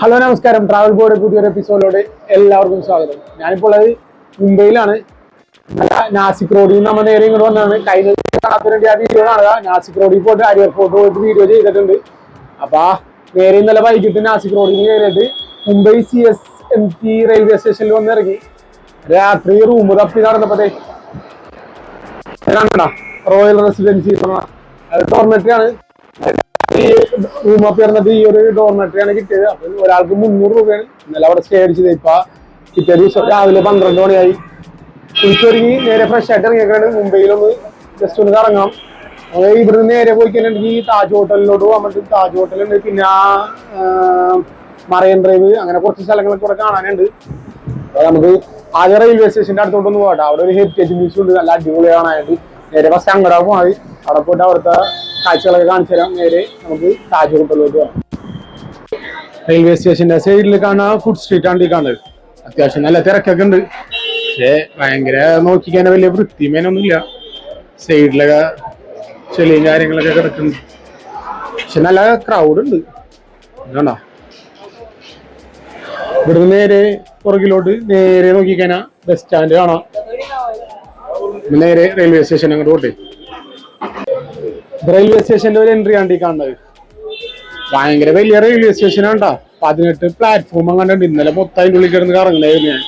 Hello നമസ്കാരം, travel board പുതിയൊരു എപ്പിസോഡിലോട് എല്ലാവർക്കും സ്വാഗതം. ഞാനിപ്പോൾ ഉള്ളത് മുംബൈയിലാണ്. നാസിക് റോഡിൽ നിന്ന് നമ്മൾ നേരെ ഇങ്ങോട്ട് വന്നതാണ്. കഴിഞ്ഞ കാണാത്ത വേണ്ടി ആ വീഡിയോ കാണുക. നാസിക് റോഡിൽ പോയിട്ട് അരിയർ ഫോർട്ട് പോയിട്ട് വീഡിയോ ചെയ്തിട്ടുണ്ട്. അപ്പൊ നേരെ ഇന്നലെ വൈകിട്ട് നാസിക് റോഡിൽ നിന്ന് കയറിയിട്ട് മുംബൈ CSMT റെയിൽവേ സ്റ്റേഷനിൽ വന്നിറങ്ങി. രാത്രി റൂം തപ്പി നടന്നപ്പോഴേ റോയൽ റെസിഡൻസി ഡോർമെറ്ററി ആണ്. റൂം അപ്പ് ചേർന്നിട്ട് ഈ ഒരു ഡോർമെറ്ററി ആണ് കിട്ടിയത്. അപ്പൊ ഒരാൾക്ക് 300 രൂപയാണ്. ഇന്നലെ അവിടെ സ്റ്റേ അടിച്ചത്. ഇപ്പൊ പിറ്റേ ദിവസം രാവിലെ 12 മണിയായി. കുളിച്ചൊരുങ്ങി നേരെ ഫ്രഷ് ആയിട്ട് ഇറങ്ങിയേക്കാണ്. മുംബൈയിലൊന്ന് ജസ്റ്റ് ഒന്ന് കറങ്ങാം. ഇവിടുന്ന് നേരെ പോയി കഴിഞ്ഞിട്ടുണ്ടെങ്കിൽ ഈ താജ് ഹോട്ടലിലോട്ട് പോകാൻ പറ്റും. താജ് ഹോട്ടലുണ്ട്, പിന്നെ മറൈൻ ഡ്രൈവ്, അങ്ങനെ കുറച്ച് സ്ഥലങ്ങളൊക്കെ ഇവിടെ കാണാനുണ്ട്. അപ്പൊ നമുക്ക് ആദ്യം റെയിൽവേ സ്റ്റേഷന്റെ അടുത്തോട്ടൊന്ന് പോകട്ടെ. അവിടെ ഒരു ഹെറിറ്റേജ് മ്യൂസിയം ഉണ്ട്, നല്ല അടിപൊളി കാണാനായിട്ട്. നേരെ ഫസ്റ്റ് അങ്ങോട്ട് പോയി അവിടെ പോയിട്ട് അവിടുത്തെ കാഴ്ചകളൊക്കെ കാണിച്ചു തരാം. നേരെ നമുക്ക് താജ് ഹോട്ടലിലോട്ട് പോകാം. റെയിൽവേ സ്റ്റേഷന്റെ സൈഡിൽ കാണാൻ ഫുഡ് സ്ട്രീറ്റ് ആണ് ഈ കാണുന്നത്. അത്യാവശ്യം നല്ല തിരക്കൊക്കെ ഉണ്ട്. പക്ഷേ ഭയങ്കര നോക്കിക്കാൻ വലിയ വൃത്തിമേനൊന്നുമില്ല. സൈഡിലൊക്കെ ചെളിയും കാര്യങ്ങളൊക്കെ കിടക്കുന്നുണ്ട്. പക്ഷെ നല്ല ക്രൗഡ് ഉണ്ട്. കണ്ടോ, ഇവിടുന്ന് നേരെ പുറകിലോട്ട് നേരെ നോക്കിക്കാനാ ബസ് സ്റ്റാൻഡ് കാണാം. നേരെ റെയിൽവേ സ്റ്റേഷൻ അങ്ങോട്ട് പോട്ടെ. റെയിൽവേ സ്റ്റേഷന്റെ ഒരു എൻട്രി ആണ് ഈ കാണുന്നത്. ഭയങ്കര വലിയ റെയിൽവേ സ്റ്റേഷനാണ് കേട്ടോ. 18 പ്ലാറ്റ്ഫോം അങ്ങാണ്ട്. ഇന്നലെ മൊത്തം അതിൻ്റെ ഉള്ളിൽ കിടന്ന് കറങ്ങണായിരുന്നു ഞാൻ.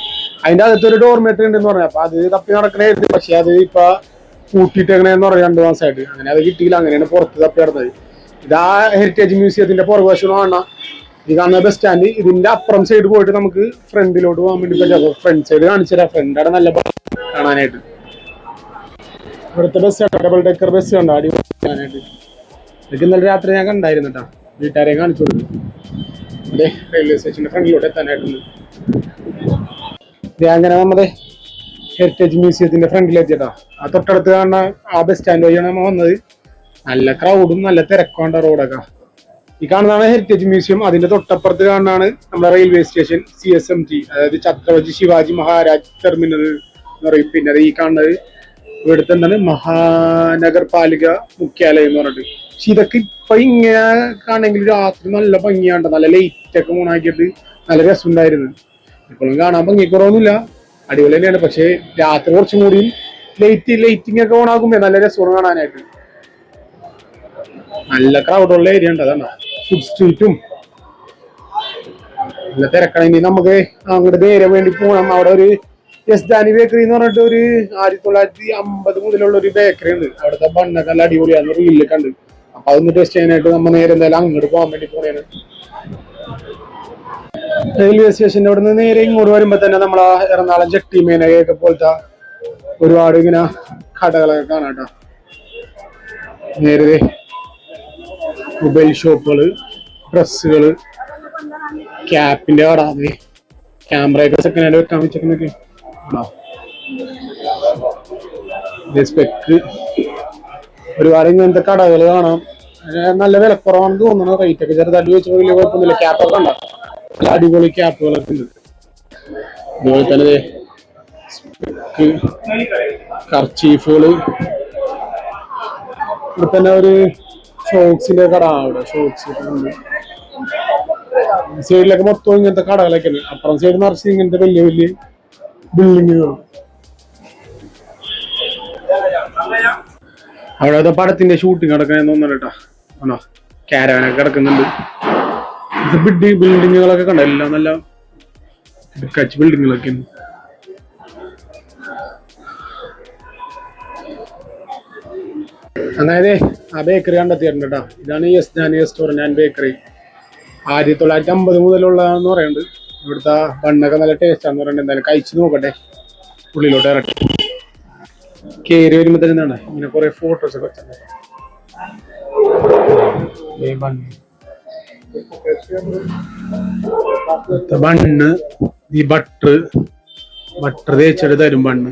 അതിന്റെ അകത്തൊരു ഡോർമെറ്ററി ഉണ്ടെന്ന് പറഞ്ഞു. അപ്പൊ അത് തപ്പി നടക്കണായിരുന്നു. പക്ഷെ അത് ഇപ്പൊ കൂട്ടിയിട്ടേക്കണേന്ന് പറഞ്ഞു 2 മാസമായിട്ട്. അങ്ങനെ അത് കിട്ടിയില്ല. അങ്ങനെയാണ് പുറത്ത് തപ്പി നടന്നത്. ഇതാ ഹെറിറ്റേജ് മ്യൂസിയത്തിന്റെ പുറകുവശം കാണാം. ഇത് കാണുന്ന ബസ് സ്റ്റാൻഡ്. ഇതിന്റെ അപ്പുറം സൈഡ് പോയിട്ട് നമുക്ക് ഫ്രണ്ടിലോട്ട് പോകാൻ വേണ്ടി പറ്റും. ഫ്രണ്ട് സൈഡ് കാണിച്ചുതരാം. ഫ്രണ്ടാണ് നല്ല കാണാനായിട്ട്. ഇവിടുത്തെ ബസ് ഡബിൾ ഡെക്കർ ബസ് കണ്ടോ, അടിപൊളി കാണാനായിട്ട്. ഇതൊക്കെ ഇന്നലെ രാത്രി ഞാൻ കണ്ടായിരുന്നു കേട്ടോ. വീട്ടുകാരെയും കാണിച്ചു കൊടുത്തു. അതെ, റെയിൽവേ സ്റ്റേഷന്റെ ഫ്രണ്ടിലോട്ട് എത്താനായിട്ടുണ്ട്. അങ്ങനെ നമ്മുടെ ഹെറിറ്റേജ് മ്യൂസിയത്തിന്റെ ഫ്രണ്ടിലെത്തിയട്ടോ. ആ തൊട്ടടുത്ത് കാണുന്ന ആ ബസ് സ്റ്റാൻഡ് വഴിയാണ് നമ്മൾ വന്നത്. നല്ല ക്രൗഡും നല്ല തിരക്കാണ്ട റോഡൊക്കെ. ഈ കാണുന്നതാണ് ഹെറിറ്റേജ് മ്യൂസിയം. അതിന്റെ തൊട്ടപ്പുറത്ത് കാണുന്നതാണ് നമ്മുടെ റെയിൽവേ സ്റ്റേഷൻ CSMT, അതായത് ഛത്രപതി ശിവാജി മഹാരാജ് ടെർമിനൽ എന്ന് പറയും. പിന്നെ അത് ഈ കാണുന്നത് ഇവിടുത്തെ എന്താണ് മഹാനഗർപാലിക മുഖ്യാലയം എന്ന് പറഞ്ഞിട്ട്. പക്ഷെ ഇതൊക്കെ ഇപ്പൊ ഇങ്ങനെ കാണെങ്കിൽ രാത്രി നല്ല ഭംഗിയാണ്ട്. നല്ല ലൈറ്റ് ഒക്കെ ഓണാക്കിയിട്ട് നല്ല രസമുണ്ടായിരുന്നു. ഇപ്പോഴും കാണാൻ ഭംഗിക്കുറവൊന്നുമില്ല, അടിപൊളി തന്നെയാണ്. പക്ഷെ രാത്രി കുറച്ചും കൂടി ലൈറ്റിംഗ് ഒക്കെ ഓണാക്കുമ്പോ നല്ല രസമാണ് കാണാനായിട്ട്. നല്ല ക്രൗഡുള്ള ഏരിയ ഉണ്ട്. അതാണ് ഫുഡ് സ്ട്രീറ്റും നല്ല തിരക്കാണ്. ഇനി നമുക്ക് അങ്ങോട്ട് നേരെ വേണ്ടി പോകണം. അവിടെ ഒരു യസ്ദാനി ബേക്കറി എന്ന് പറഞ്ഞിട്ട് ഒരു 1950 മുതലുള്ള ഒരു ബേക്കറി ഉണ്ട്. അവിടുത്തെ ബണ്ണൊക്കെ നല്ല അടിപൊളിയാന്ന് റീലിൽ കണ്ട്. അപ്പൊ അതൊന്ന് ടേസ്റ്റ് ചെയ്യാനായിട്ട് നമ്മൾ നേരെ എന്തായാലും അങ്ങോട്ട് പോകാൻ വേണ്ടി പോണേണ്. റെയിൽവേ സ്റ്റേഷന്റെ അവിടെ നിന്ന് നേരെ ഇങ്ങോട്ട് വരുമ്പോ തന്നെ നമ്മളാ എറണാകുളം ചെട്ടി മേനകയൊക്കെ പോലത്തെ ഒരുപാട് ഇങ്ങനെ കടകളൊക്കെ കാണാട്ടോ. നേരെ മൊബൈൽ ഷോപ്പുകള്, ഡ്രസ്സുകള്, ക്യാപ്പിന്റെ കട, ക്യാമറയൊക്കെ സെക്കൻഡ് ഹാൻഡ് വെക്കാൻ വെച്ചൊക്കെ സ്പെക്ക്, ഒരുപാട് ഇങ്ങനത്തെ കടകൾ കാണാം. നല്ല വിലക്കുറവാണെന്ന് തോന്നുന്നു. റേറ്റ് ഒക്കെ ചെറുതായിട്ട് ചോദിച്ചാൽ വലിയ കുഴപ്പമൊന്നുമില്ല. ക്യാപ്പൊക്കെ ഉണ്ടോ, നല്ല അടിപൊളി ക്യാപ്പുകളൊക്കെ ഉണ്ട്. അതുപോലെ തന്നെ സ്പെക്ക്, കർച്ചീഫുകള്. ഇവിടെ തന്നെ ഒരു ഷോക്സിന്റെ കട, അവിടെ ഷോക്സ് ഉണ്ട്. സൈഡിലൊക്കെ മൊത്തം ഇങ്ങനത്തെ കടകളൊക്കെ ഉണ്ട്. അപ്പുറം സൈഡ് നിറച്ച് ഇങ്ങനത്തെ വലിയ വലിയ ബിൽഡിങ്ങുകൾ. അവിടെ പടത്തിന്റെ ഷൂട്ടിങ് നടക്കണെന്ന് തോന്നുന്നു കേട്ടോ. ആണോ, ക്യാരവനൊക്കെ കിടക്കുന്നുണ്ട്. ഇത് ബിൽഡിങ്ങുകളൊക്കെ കണ്ടോ, എല്ലാം നല്ല കച്ച് ബിൽഡിങ്ങുകളൊക്കെ. അതായത് ആ ബേക്കറി കണ്ടെത്തിയിട്ടുണ്ട് കേട്ടോ. ഇതാണ് യസ്ദാനി റെസ്റ്റോറന്റ് ആൻഡ് ബേക്കറി. 1950 മുതലുള്ളതെന്ന് പറയുന്നുണ്ട്. ഇവിടുത്തെ ബണ്ണൊക്കെ നല്ല ടേസ്റ്റാന്ന് പറയുന്നത്. എന്തായാലും കഴിച്ചു നോക്കട്ടെ. ഉള്ളിലോട്ട് ഇറക്കി കയറി വരുമ്പോ തന്നെ എന്താണ് ഇങ്ങനെ കുറെ ഫോട്ടോസ് ഒക്കെ വെച്ചിട്ടുണ്ട്. ബണ്ണ്, ഈ ബട്ടർ തേച്ചിട്ട് തരും ബണ്ണ്.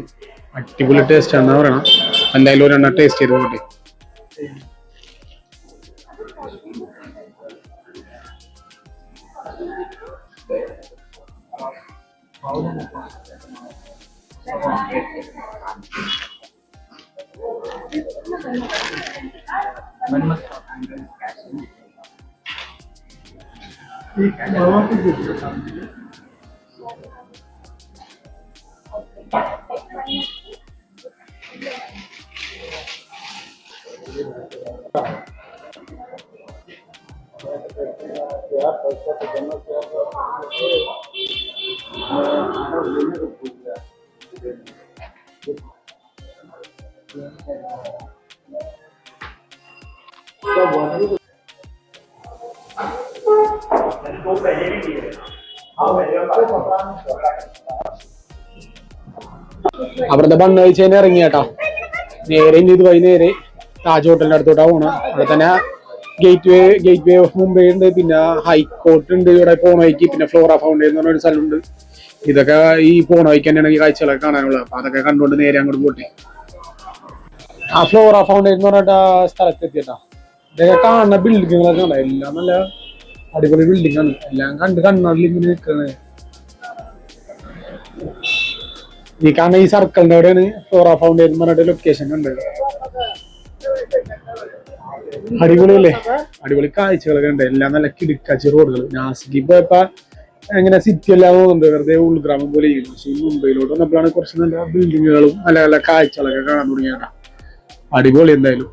അടിപൊളി ടേസ്റ്റ് ആണെന്ന് പറയണം. എന്തായാലും ഒരെണ്ണം ടേസ്റ്റ് ചെയ്ത് നോക്കട്ടെ. അവിടുത്തെ ബണ്ണ് കഴിച്ച് തന്നെ ഇറങ്ങി കേട്ടോ. നേരെ ഇനി ഇത് വഴി നേരെ താജ് ഹോട്ടലിന്റെ അടുത്തോട്ടാ പോണ. അവിടെ തന്നെ ഗേറ്റ് വേ ഓഫ് മുംബൈ ഉണ്ട്, പിന്നെ ഹൈക്കോർട്ട് ഉണ്ട് ഇവിടെ പോണ വഴിക്ക്, പിന്നെ ഫ്ലോറ ഫൗണ്ടൈൻ എന്ന് പറഞ്ഞ ഒരു സ്ഥലമുണ്ട്. ഇതൊക്കെ ഈ പോണ വഴിക്ക് തന്നെയാണ് ഈ കാഴ്ചകളൊക്കെ കാണാനുള്ളത്. അപ്പൊ അതൊക്കെ കണ്ടുകൊണ്ട് നേരെ അങ്ങോട്ട് പോട്ടെ. ആ ഫ്ലോറ ഫൗണ്ടൈൻ എന്ന് പറഞ്ഞിട്ട് ആ സ്ഥലത്ത് എത്തിയട്ടാ. ഇതൊക്കെ കാണുന്ന ബിൽഡിങ്ങുകളൊക്കെ ഉണ്ട്, എല്ലാം നല്ല അടിപൊളി ബിൽഡിംഗ് ആണ്. എല്ലാം കണ്ണാടിൽ ഇങ്ങനെ നിൽക്കുന്നത്. ഈ കാണുന്ന ഈ സർക്കിളിന്റെ അവിടെയാണ് ഫ്ലോറ ഫൗണ്ടൈൻ എന്ന് പറഞ്ഞിട്ട് ലൊക്കേഷൻ ഉണ്ട്. അടിപൊളിയല്ലേ, അടിപൊളി കാഴ്ചകളൊക്കെ ഉണ്ട്. എല്ലാം നല്ല കിടുക്കാച്ചി റോഡുകൾ. നാസിക്കിൽ പോയപ്പോ എങ്ങനെ സിറ്റി എല്ലാം പോകുന്നുണ്ട്, വെറുതെ ഉൾഗ്രാമം പോലെ ചെയ്യുന്നു. പക്ഷെ ഈ മുംബൈയിലോട്ട് വന്നപ്പോഴാണ് കുറച്ച് നല്ല ബിൽഡിങ്ങുകളും നല്ല നല്ല കാഴ്ചകളൊക്കെ കാണാൻ തുടങ്ങിയതാ. അടിപൊളി എന്തായാലും.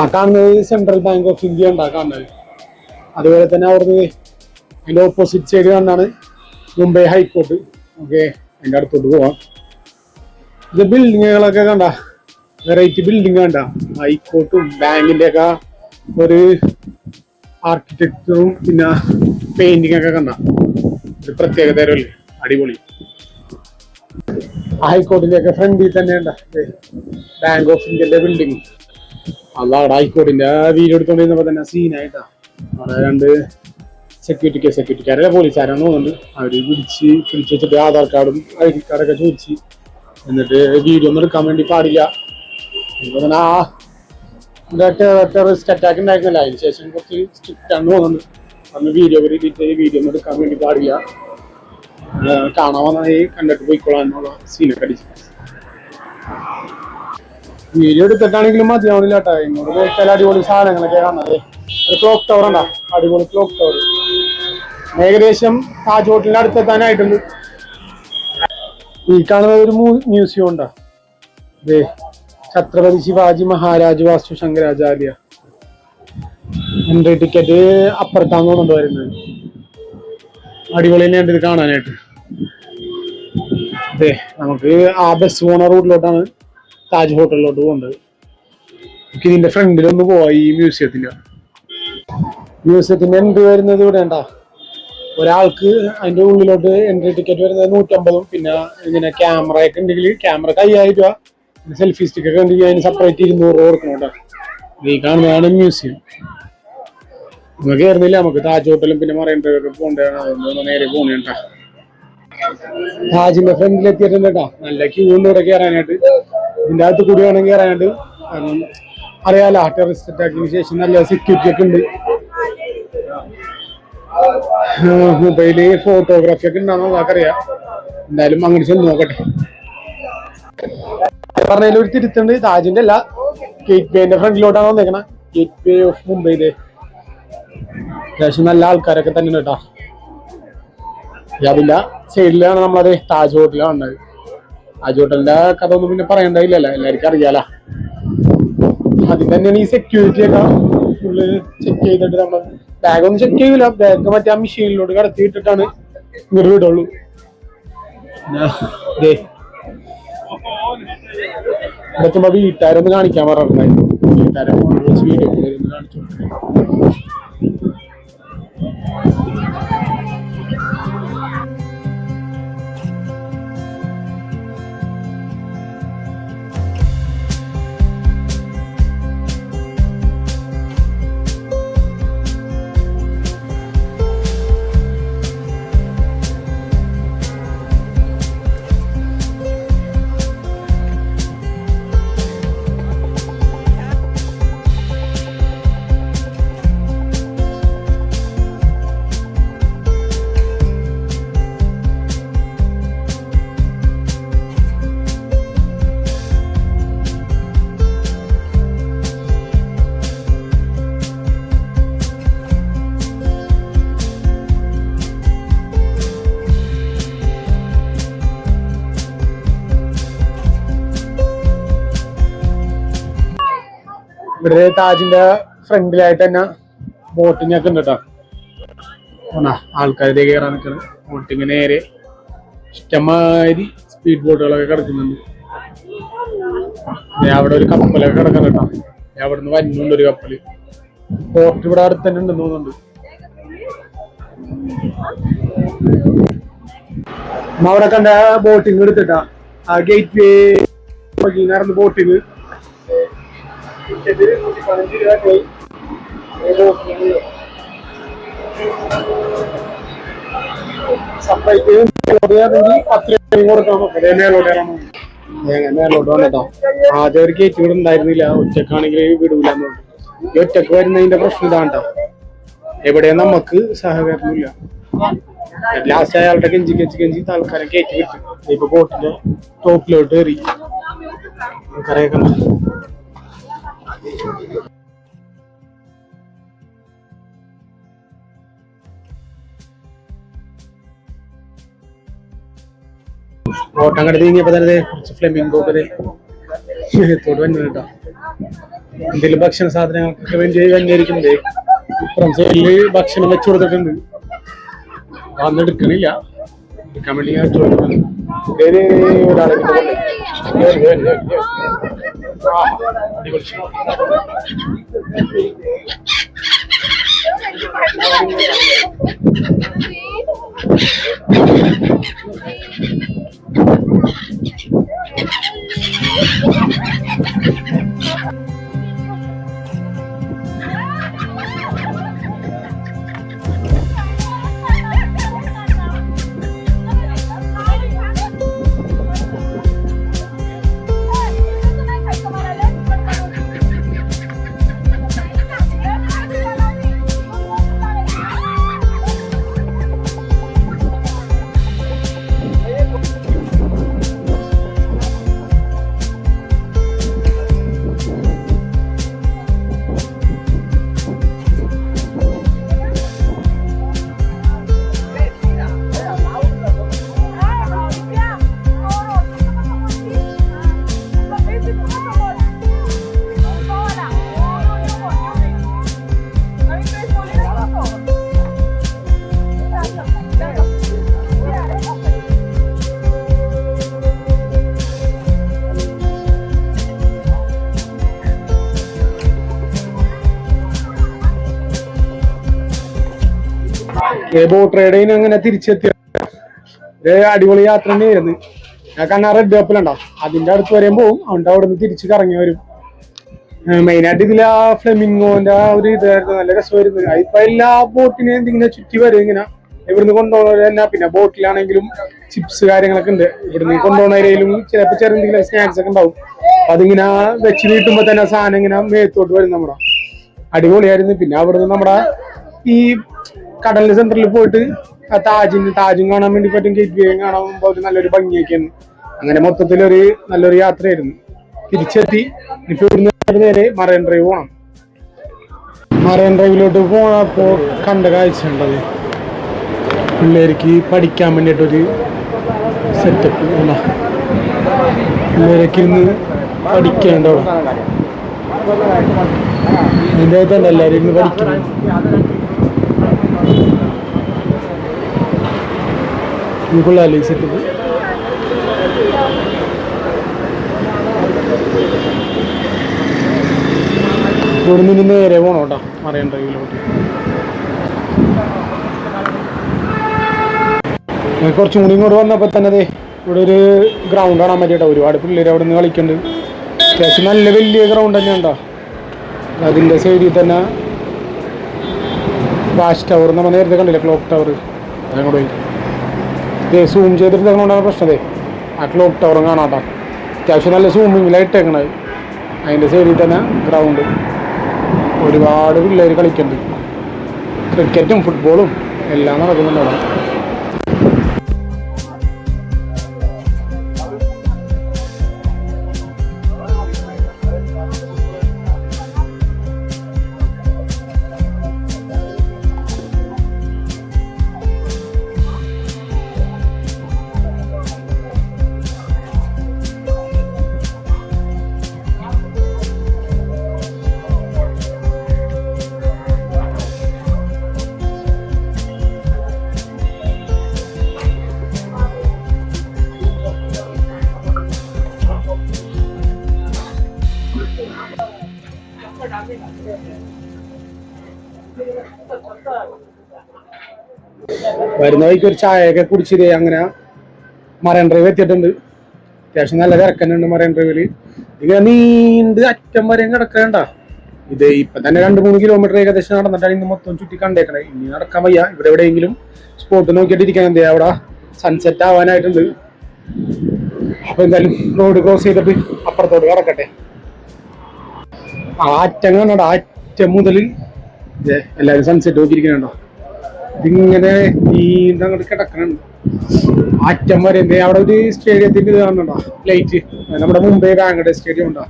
ആ കാണുന്നത് സെൻട്രൽ ബാങ്ക് ഓഫ് ഇന്ത്യ ഉണ്ടാ കാണുന്നത്. അതുപോലെ തന്നെ അവിടുന്ന് അതിന്റെ ഓപ്പോസിറ്റ് സൈഡ് കാണാണ് മുംബൈ ഹൈക്കോർട്ട്. ഓക്കെ, അതിന്റെ അടുത്തോട്ട് പോവാം. ഇത് ബിൽഡിങ്ങുകളൊക്കെ കണ്ട, വെറൈറ്റി ബിൽഡിംഗ് കണ്ട. ഹൈക്കോർട്ടും ബാങ്കിന്റെ ഒക്കെ ഒരു ആർക്കിടെക്ചറും പിന്നെ പെയിന്റിംഗ് ഒക്കെ കണ്ട ഒരു പ്രത്യേക തരമല്ലേ, അടിപൊളി. ഹൈക്കോർട്ടിന്റെ ഒക്കെ ഫ്രണ്ടിൽ തന്നെ ഉണ്ട് ബാങ്ക് ഓഫ് ഇന്ത്യന്റെ ബിൽഡിംഗ്. അതാണ് ഹൈക്കോർട്ടിന്റെ വീഡിയോ എടുത്തോണ്ടിരുന്നപ്പോ തന്നെ സീനായിട്ടാ. അവിടെ രണ്ട് സെക്യൂരിറ്റിക്കാരല്ല പോലീസുകാരാന്ന് തോന്നുന്നുണ്ട്. അവര് പിടിച്ച് വെച്ചിട്ട് ആധാർ കാർഡും ഐ ഡി കാർഡൊക്കെ ചോദിച്ച്, എന്നിട്ട് വീഡിയോ ഒന്നും എടുക്കാൻ വേണ്ടി പാടില്ല. ആ ടെററിസ്റ്റ് അറ്റാക്ക് ഉണ്ടായിരുന്നല്ലോ, അതിന് ശേഷം കുറച്ച് സ്ട്രിക്റ്റ് ആണെന്ന് തോന്നുന്നുണ്ട്. അന്ന് വീഡിയോ ഒന്നും എടുക്കാൻ വേണ്ടി പാടില്ല, കാണാൻ വന്നായി കണ്ടിട്ട് പോയിക്കൊള്ളാനുള്ള സീനൊക്കെ അടിച്ചു. വീഡിയോ എടുത്തിട്ടാണെങ്കിലും മതിയാവണില്ല കേട്ടോ. ഇങ്ങോട്ട് നോക്കിയാൽ അടിപൊളി സാധനങ്ങളൊക്കെ കാണാതെ. ഒരു ക്ലോക്ക് ടവർ ഉണ്ടാ, അടിപൊളി ക്ലോക്ക് ടവർ. ഏകദേശം താജ് ഹോട്ടലിന്റെ അടുത്തെത്താനായിട്ടുണ്ട്. ഈ കാണുന്നത് ഒരു മ്യൂസിയം ഉണ്ടാ. ഛത്രപതി ശിവാജി മഹാരാജ് വാസ്തു ശങ്കരാചാര്യ. എൻട്രി ടിക്കറ്റ് അപ്പുറത്താന്ന് തോന്നുന്നുണ്ട് വരുന്നത്. അടിപൊളി തന്നെയുണ്ട് ഇത് കാണാനായിട്ട്. അതെ, നമുക്ക് ആ ബസ് പോണ റൂട്ടിലോട്ടാണ് താജ് ഹോട്ടലിലോട്ട് പോകേണ്ടത്. നമുക്ക് ഇതിന്റെ ഫ്രണ്ടിലൊന്ന് പോവാ. ഈ മ്യൂസിയത്തിന്റെ എൻട്രി വരുന്നത് ഇവിടെ ഉണ്ടാ. ഒരാൾക്ക് അതിന്റെ ഉള്ളിലോട്ട് എൻട്രി ടിക്കറ്റ് വരുന്നത് 150. പിന്നെ ഇങ്ങനെ ക്യാമറ ഒക്കെ ഉണ്ടെങ്കിൽ ക്യാമറക്ക് 5000 രൂപ. സെൽഫി സ്റ്റിക്ക് ഒക്കെ ഉണ്ടെങ്കിൽ അതിന് സെപ്പറേറ്റ് 200 രൂപ കൊടുക്കണം കേട്ടോ. ഈ കാണുന്നതാണ് മ്യൂസിയം. നമുക്ക് കയറുന്നില്ല, നമുക്ക് താജ് ഹോട്ടലും പിന്നെ മറൈൻ ഡ്രൈവ് ഒക്കെ പോകേണ്ടതാണ്. അതുകൊണ്ട് നേരെ പോകണേട്ടാ. താജിന്റെ ഫ്രണ്ടിൽ എത്തിയിട്ടുണ്ട് കേട്ടോ. നല്ല ക്യൂ ഉണ്ട് ഇവിടെ കയറാനായിട്ട്. ഇതിന്റെ അകത്ത് കൂടി വേണമെങ്കിൽ കയറാനായിട്ട്. കാരണം അറിയാലോ, ടെററിസ്റ്റ് അറ്റാക്കിന് ശേഷം നല്ല സെക്യൂരിറ്റി ഒക്കെ ഉണ്ട്. മൊബൈല് ഫോട്ടോഗ്രാഫി ഒക്കെ ഉണ്ടാകുന്ന നമുക്കറിയാം. എന്തായാലും അങ്ങനെ ചെന്ന് നോക്കട്ടെ. പറഞ്ഞതിൽ ഒരു തിരുത്തുണ്ട്. താജിന്റെ അല്ല, ഗേറ്റ് വേന്റെ ഫ്രണ്ടിലോട്ടാണ് വന്നേക്കണ. ഗേറ്റ് വേ ഓഫ് മുംബൈയിലെ അത്യാവശ്യം നല്ല ആൾക്കാരൊക്കെ തന്നെ കേട്ടോ. അതിന്റെ സൈഡിലാണ് നമ്മളത് താജ് ഹോട്ടലാണ് വന്നത്. താജ് ഹോട്ടലിന്റെ കഥ ഒന്നും പിന്നെ പറയണ്ടായില്ലല്ലോ, എല്ലാവർക്കും അറിയാലോ. അതിൽ തന്നെയാണ് ഈ സെക്യൂരിറ്റി ഒക്കെ ഫുള്ള് ചെക്ക് ചെയ്തിട്ട് നമ്മൾ ബാഗൊന്നും ചെക്ക് ചെയ്യൂല. ബാഗ് മറ്റേ ആ മെഷീനിലോട്ട് കടത്തിയിട്ടിട്ടാണ് ഇങ്ങോട്ട് വിടുള്ളൂ. ഇവിടെ വീട്ടുകാരൊന്ന് കാണിക്കാൻ പറഞ്ഞിട്ടുണ്ടായിരുന്നു. വീട്ടുകാരെ വീഡിയോ കാണിച്ചു. ഇവിടെ താജിന്റെ ഫ്രണ്ടിലായിട്ട് തന്നെ ബോട്ടിംഗ് ഒക്കെ ഉണ്ട് കേട്ടോ. ആൾക്കാർ കയറാൻ നിൽക്കണം. ബോട്ടിങ് നേരെ ഇഷ്ടമാതിരി സ്പീഡ് ബോട്ടുകളൊക്കെ കിടക്കുന്നുണ്ട്. അവിടെ ഒരു കപ്പലൊക്കെ കിടക്കണം കേട്ടോ. അവിടെ നിന്ന് വരുന്നുണ്ട് ഒരു കപ്പല്. പോർട്ട് ഇവിടെ അടുത്ത് തന്നെ ഉണ്ടെന്ന് തോന്നുന്നുണ്ട്. അവിടെ കണ്ട ബോട്ടിങ് എടുത്തിട്ടാ ആ ഗേറ്റ് വേ നടന്ന് ബോട്ടിങ് സെപ്പറേറ്റ് 10 രൂപ കൊടുക്കാൻ മേലോട്ട് വന്നിട്ടോ. ആദ്യം ഒരു ഗേറ്റ് ഇവിടെ ഉണ്ടായിരുന്നില്ല. ഒറ്റക്കാണെങ്കിൽ വിടൂലെന്ന് പറഞ്ഞു. ഈ ഒറ്റക്ക് വരുന്നതിന്റെ പ്രശ്നം ഇതാണ്ടോ. എവിടെയും നമുക്ക് സഹകരണമില്ല. ലാസ്റ്റ് അയാളുടെ കെഞ്ചി തൽക്കാലം കയറ്റി കിട്ടും. ഇപ്പൊ ബോട്ടിന്റെ ടോപ്പിലോട്ട് കയറി കരയൊക്കെ ബോട്ട് അങ്ങോട്ട് നീങ്ങിയപ്പോ തന്നെ കുറച്ച് ഫ്ലെമിംഗോ ോട്ട് വന്നു കേട്ടോ. എന്തെങ്കിലും ഭക്ഷണ സാധനങ്ങൾക്കൊക്കെ വേണ്ടി വന്നിരിക്കുന്നത് ഇപ്പുറം സൈഡില് ഭക്ഷണം വെച്ചു കൊടുത്തിട്ടുണ്ട്. വന്നെടുക്കണില്ല. എടുക്കാൻ വേണ്ടി വെച്ചു കൊടുത്തിട്ടുണ്ട്. ഒരാളെ ബോട്ട് റൈഡിന് അങ്ങനെ തിരിച്ചെത്തിയ അടിപൊളി യാത്ര തന്നെയായിരുന്നു. ഞാൻ കണ്ണാ റെഡ് കപ്പലുണ്ടോ അതിന്റെ അടുത്ത് വരെയും പോകും. അതുകൊണ്ട് അവിടെ നിന്ന് തിരിച്ച് കറങ്ങി വരും. മെയിനായിട്ട് ഇതിൽ ആ ഫ്ലെമിംഗോന്റെ ആ ഒരു ഇതായിരുന്നു. നല്ല രസമായിരുന്നു. ഇപ്പൊ എല്ലാ ബോട്ടിനെയും ഇങ്ങനെ ചുറ്റി വരും. ഇങ്ങനെ ഇവിടുന്ന് കൊണ്ടുപോകുന്നത് തന്നെ. പിന്നെ ബോട്ടിലാണെങ്കിലും ചിപ്സ് കാര്യങ്ങളൊക്കെ ഉണ്ട്. ഇവിടുന്ന് കൊണ്ടുപോകുന്നവരെയും ചിലപ്പോൾ ചെറിയ സ്നാക്സ് ഒക്കെ ഉണ്ടാവും. അതിങ്ങനെ വെച്ച് വീട്ടുമ്പോ തന്നെ സാധനം ഇങ്ങനെ മേത്തോട്ട് വരും. നമ്മുടെ അടിപൊളിയായിരുന്നു. പിന്നെ അവിടുന്ന് നമ്മുടെ ഈ കടലിന്റെ സെന്ററിൽ പോയിട്ട് താജും കാണാൻ വേണ്ടി പറ്റും. ഗേറ്റ് വേ കാണാൻ ഒരു നല്ലൊരു ഭംഗിയൊക്കെയാണ്. അങ്ങനെ മൊത്തത്തിലൊരു നല്ലൊരു യാത്രയായിരുന്നു. തിരിച്ചെത്തി ഇപ്പൊ ഇവിടുന്ന് നേരെ മറൈൻ ഡ്രൈവ് പോകണം. മറൈൻ ഡ്രൈവിലോട്ട് പോണപ്പോ കണ്ട കാഴ്ച ഉണ്ടത്. പിള്ളേർക്ക് പഠിക്കാൻ വേണ്ടിയിട്ടൊരു സെറ്റപ്പ് പിള്ളേരൊക്കെ ഇരുന്ന് പഠിക്കേണ്ടോ. അതിൻ്റെ അകത്തല്ല എല്ലാവരും ഇരുന്ന് പഠിക്കണം. കൊള്ളാല്ലേ സെറ്റപ്പ്. ഇവിടുന്ന് ഇനി നേരെ പോകണം കേട്ടോ മറൈൻ ഡ്രൈവിലോട്ട്. കുറച്ചും കൂടി ഇങ്ങോട്ട് വന്നപ്പോൾ തന്നെ ഇവിടെ ഒരു ഗ്രൗണ്ട് കാണാൻ പറ്റിയിട്ടോ. ഒരുപാട് പിള്ളേർ അവിടെ നിന്ന് കളിക്കുന്നുണ്ട്. അത്യാവശ്യം നല്ല വലിയ ഗ്രൗണ്ട് തന്നെ ഉണ്ടോ. അതിൻ്റെ സൈഡിൽ തന്നെ വാച്ച് ടവർ നമ്മൾ നേരത്തെ കണ്ടില്ല, ക്ലോക്ക് ടവർ. അതങ്ങോട്ട് പോയി സൂം ചെയ്തിട്ട് കൊണ്ടാണ് പ്രശ്നതേ. ആ ക്ലോക്ക് ടവറും കാണാട്ടോ. അത്യാവശ്യം നല്ല സൂമിങ്ങിലായിട്ടേക്കണത്. അതിൻ്റെ സൈഡിൽ തന്നെ ഗ്രൗണ്ട്. ഒരുപാട് പിള്ളേർ കളിക്കുന്നുണ്ട്. ക്രിക്കറ്റും ഫുട്ബോളും എല്ലാം നടക്കുന്നുണ്ട് അവിടെ. വരുന്ന വഴിക്ക് ഒരു ചായയൊക്കെ കുടിച്ചിട്ട് അങ്ങനെ മറൈൻ ഡ്രൈവ് എത്തിയിട്ടുണ്ട്. അത്യാവശ്യം നല്ല തിരക്കന്നുണ്ട് മറൈൻ ഡ്രൈവില്. ഇങ്ങനെ നീണ്ട് അറ്റം വരെയും കിടക്കണ്ട. ഇത് ഇപ്പൊ തന്നെ 2-3 കിലോമീറ്റർ ഏകദേശം നടന്നിട്ടാണ് ഇന്ന് മൊത്തം ചുറ്റി കണ്ടേക്കണേ. ഇനി നടക്കാൻ വയ്യ. ഇവിടെ എവിടെയെങ്കിലും സ്പോട്ട് നോക്കിയിട്ട് ഇരിക്കാൻ. എന്താ അവിടെ സൺസെറ്റ് ആവാനായിട്ടുണ്ട്. അപ്പൊ എന്തായാലും റോഡ് ക്രോസ് ചെയ്തിട്ട് അപ്പുറത്തോട്ട് കിടക്കട്ടെ. അറ്റം കണ്ടോ, അറ്റം മുതൽ എല്ലാരും സൺസെറ്റ് നോക്കിയിരിക്കണുണ്ടോ. ഇതിങ്ങനെ നീണ്ടങ്ങോട്ട് കിടക്കണുണ്ട് അറ്റം വരെ. അവിടെ ഒരു സ്റ്റേഡിയത്തിന്റെ ഇത് കാണുന്നുണ്ടോ, ലൈറ്റ്. നമ്മുടെ മുംബൈ വാങ്കഡേ സ്റ്റേഡിയം ഉണ്ടോ,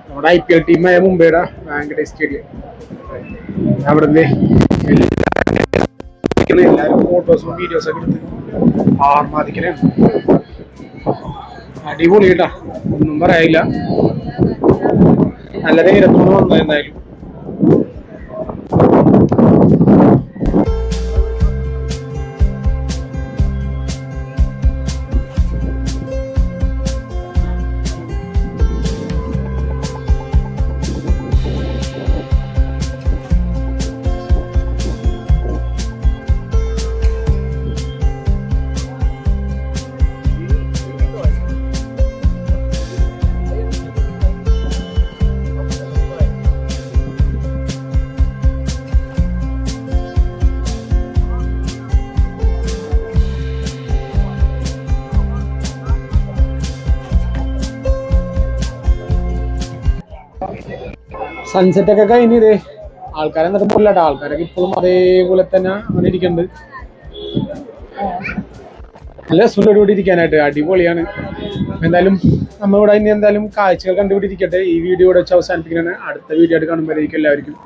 നമ്മുടെ IPL ടീമായ മുംബൈയുടെ വാങ്കഡേ സ്റ്റേഡിയം. അവിടെ എല്ലാവരും ഫോട്ടോസും വീഡിയോസും ഒക്കെ എടുത്ത് ആർമാദിക്കലാണ്. അടിപൊളി കേട്ടാ, ഒന്നും പറയാനില്ല. നല്ല നേരത്തോട് വന്നു. എന്തായാലും സൺസെറ്റ് ഒക്കെ കഴിഞ്ഞത് ആൾക്കാരെ എന്നിട്ട് പോലാട്ടോ. ആൾക്കാരൊക്കെ ഇപ്പോഴും അതേപോലെ തന്നെ അങ്ങനെ ഇരിക്കുന്നുണ്ട്. നല്ല സുഖത്തോടെ ഇരിക്കാനായിട്ട് അടിപൊളിയാണ്. എന്തായാലും നമ്മളിവിടെ ഇനി എന്തായാലും കാഴ്ചകൾ കണ്ടുപിടിച്ചിരിക്കട്ടെ. ഈ വീഡിയോ ഇവിടെ വെച്ച് അവസാനിപ്പിക്കുന്നതാണ്. അടുത്ത വീഡിയോ ആയിട്ട് കാണുമ്പോഴേക്കും എല്ലാവർക്കും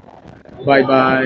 ബൈ ബൈ.